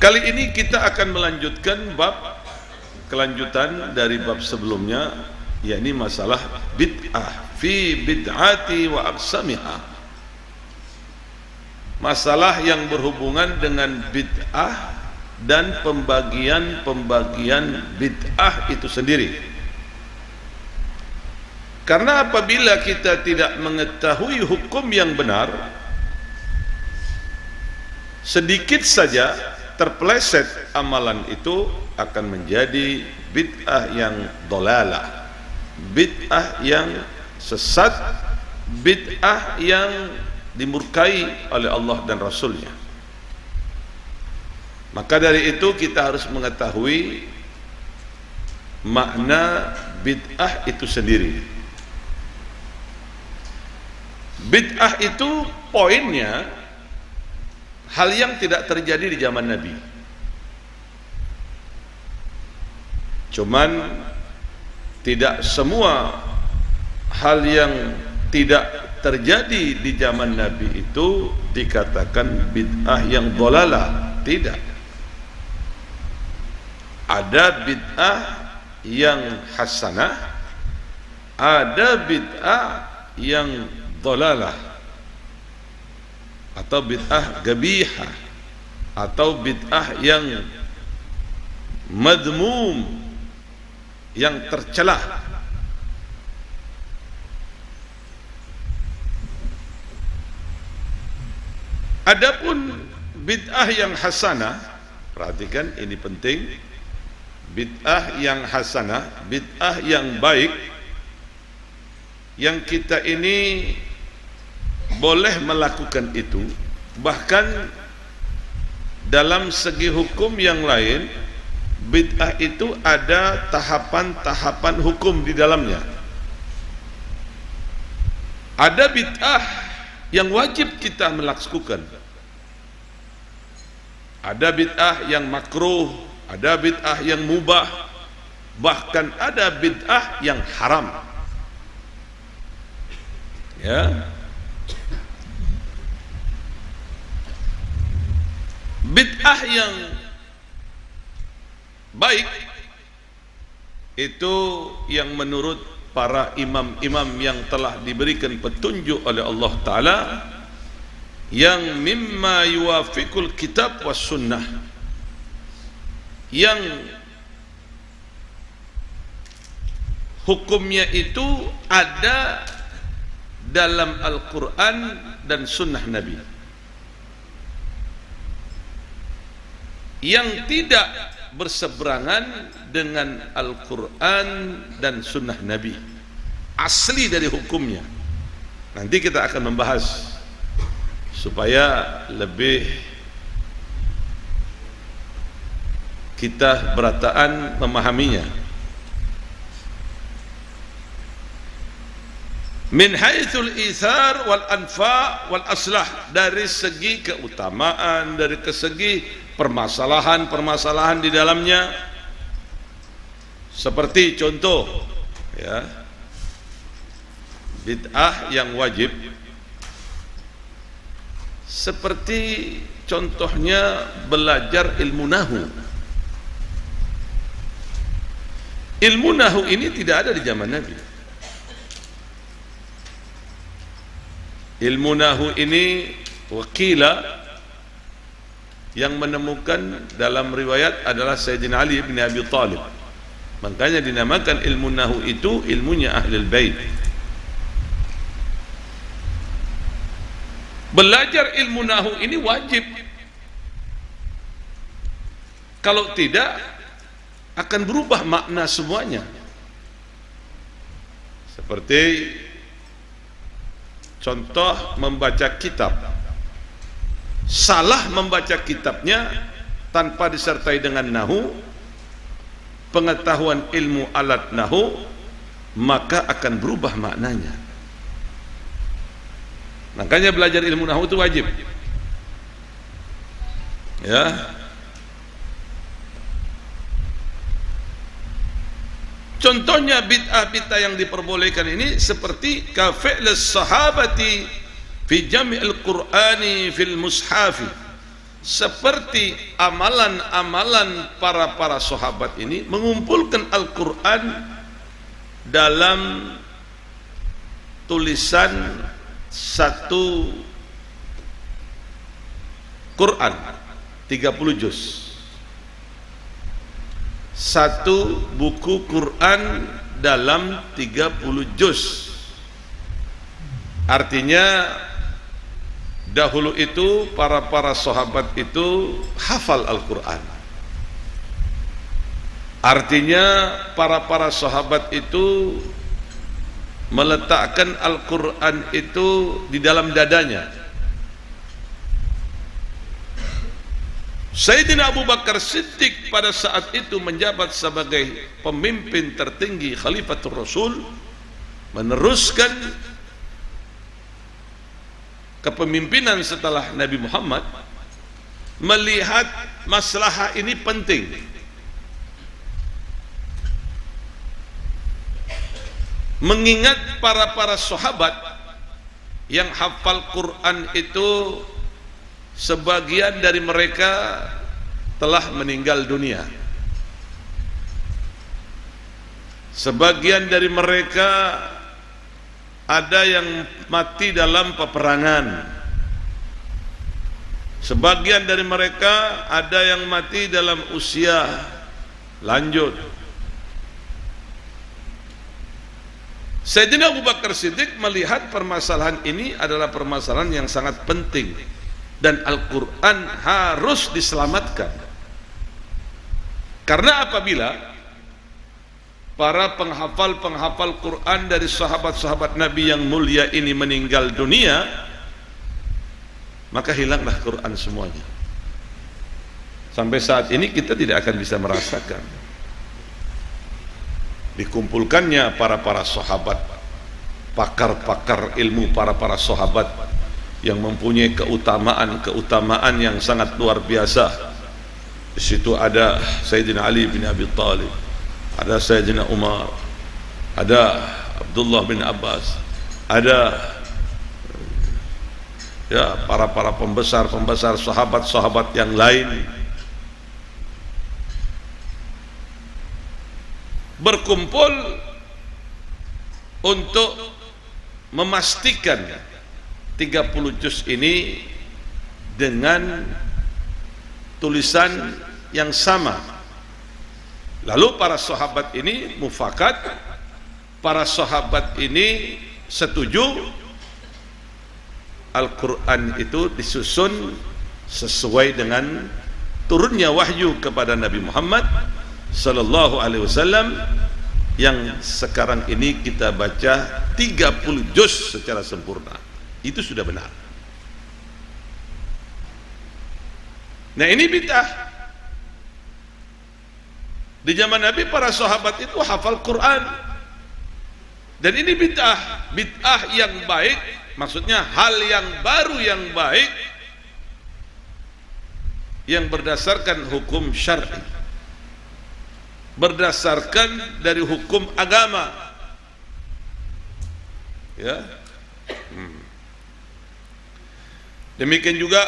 Kali ini kita akan melanjutkan bab kelanjutan dari bab sebelumnya, yakni masalah bid'ah fi bid'ati wa aqsamiha. Masalah yang berhubungan dengan bid'ah dan pembagian-pembagian bid'ah itu sendiri. Karena apabila kita tidak mengetahui hukum yang benar, sedikit saja terpeleset amalan itu akan menjadi bid'ah yang dolalah, bid'ah yang sesat, bid'ah yang dimurkai oleh Allah dan Rasulnya. Maka dari itu kita harus mengetahui makna bid'ah itu sendiri. Bid'ah itu poinnya hal yang tidak terjadi di zaman Nabi. Cuman tidak semua hal yang tidak terjadi di zaman Nabi itu dikatakan bid'ah yang dhalalah. Tidak. Ada bid'ah yang hasanah, ada bid'ah yang dhalalah, atau bid'ah gabihah, atau bid'ah yang madmum, yang tercelah. Adapun bid'ah yang hasanah, perhatikan ini penting, bid'ah yang hasanah, bid'ah yang baik, yang kita ini boleh melakukan itu. Bahkan dalam segi hukum yang lain, bid'ah itu ada tahapan-tahapan hukum di dalamnya. Ada bid'ah yang wajib kita melakukan, ada bid'ah yang makruh, ada bid'ah yang mubah, bahkan ada bid'ah yang haram. Ya, bid'ah yang baik itu yang menurut para imam-imam yang telah diberikan petunjuk oleh Allah Ta'ala, yang mimma yuwafiqul kitab was sunnah, yang hukumnya itu ada dalam Al-Quran dan sunnah Nabi, yang tidak berseberangan dengan Al-Quran dan sunnah Nabi, asli dari hukumnya. Nanti kita akan membahas supaya lebih kita berataan memahaminya. Min haitsul itsar wal anfa wal aslah, dari segi keutamaan, dari segi permasalahan-permasalahan di dalamnya. Seperti contoh, ya, bid'ah yang wajib, seperti contohnya belajar ilmu nahu. Ilmu nahu ini tidak ada di zaman Nabi. Ilmu nahu ini wakila yang menemukan dalam riwayat adalah Sayyidina Ali bin Abi Thalib. Makanya dinamakan ilmu nahu itu ilmunya Ahlul Bait. Belajar ilmu nahu ini wajib. Kalau tidak akan berubah makna semuanya. Seperti contoh membaca kitab. Salah membaca kitabnya tanpa disertai dengan nahu, pengetahuan ilmu alat nahu, maka akan berubah maknanya. Makanya belajar ilmu nahu itu wajib. Ya. Contohnya bid'ah-bid'ah yang diperbolehkan ini seperti kafi'l sahabati fi jam'il qur'ani fil mushafi seperti amalan-amalan para sahabat ini mengumpulkan Al-Quran dalam tulisan satu Quran 30 juz, satu buku Quran dalam 30 juz. Artinya dahulu itu para sahabat itu hafal Al-Quran. Artinya para sahabat itu meletakkan Al-Quran itu di dalam dadanya. Sayyidina Abu Bakar Siddiq pada saat itu menjabat sebagai pemimpin tertinggi Khalifatul Rasul, meneruskan kepemimpinan setelah Nabi Muhammad, melihat maslahah ini penting. Mengingat para sahabat yang hafal Quran itu sebagian dari mereka telah meninggal dunia. Sebagian dari mereka ada yang mati dalam peperangan. Sebagian dari mereka ada yang mati dalam usia lanjut. Sayyidina Abu Bakar Siddiq melihat permasalahan ini adalah permasalahan yang sangat penting dan Al-Quran harus diselamatkan. Karena apabila para penghafal Quran dari sahabat-sahabat Nabi yang mulia ini meninggal dunia, maka hilanglah Quran semuanya. Sampai saat ini kita tidak akan bisa merasakan dikumpulkannya para sahabat, pakar ilmu para sahabat yang mempunyai keutamaan yang sangat luar biasa. Di situ ada Sayyidina Ali bin Abi Thalib, ada Sayyidina Umar, ada Abdullah bin Abbas, ada ya para pembesar sahabat-sahabat yang lain berkumpul untuk memastikan 30 juz ini dengan tulisan yang sama. Lalu para sahabat ini mufakat, para sahabat ini setuju Al-Quran itu disusun sesuai dengan turunnya wahyu kepada Nabi Muhammad sallallahu alaihi wasallam yang sekarang ini kita baca 30 juz secara sempurna. Itu sudah benar. Nah, ini bid'ah. Di zaman Nabi para sahabat itu hafal Quran. Dan ini bid'ah, bid'ah yang baik, maksudnya hal yang baru yang baik yang berdasarkan hukum syar'i, berdasarkan dari hukum agama, ya. Demikian juga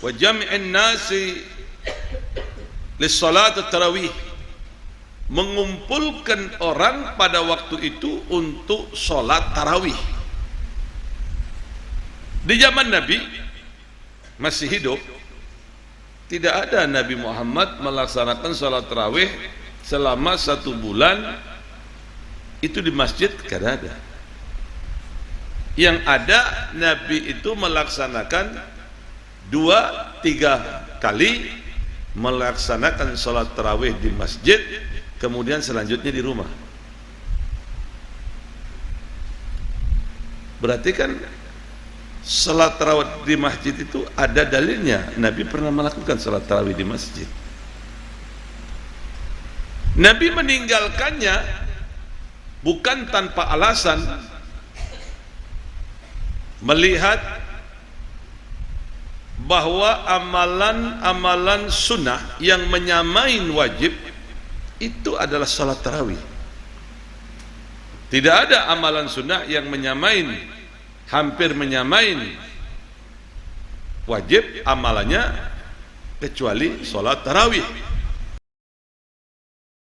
wa jam'in nasi lis-salat tarawih, mengumpulkan orang pada waktu itu untuk salat tarawih. Di zaman Nabi masih hidup, tidak ada Nabi Muhammad melaksanakan salat tarawih selama 1 bulan itu di masjid, tidak ada. Yang ada Nabi itu melaksanakan 2-3 kali melaksanakan salat tarawih di masjid, kemudian selanjutnya di rumah. Berarti kan salat tarawih di masjid itu ada dalilnya. Nabi pernah melakukan salat tarawih di masjid. Nabi meninggalkannya bukan tanpa alasan, melihat bahwa amalan-amalan sunnah yang menyamain wajib itu adalah salat tarawih. Tidak ada amalan sunnah yang menyamain, hampir menyamain wajib amalannya kecuali sholat tarawih.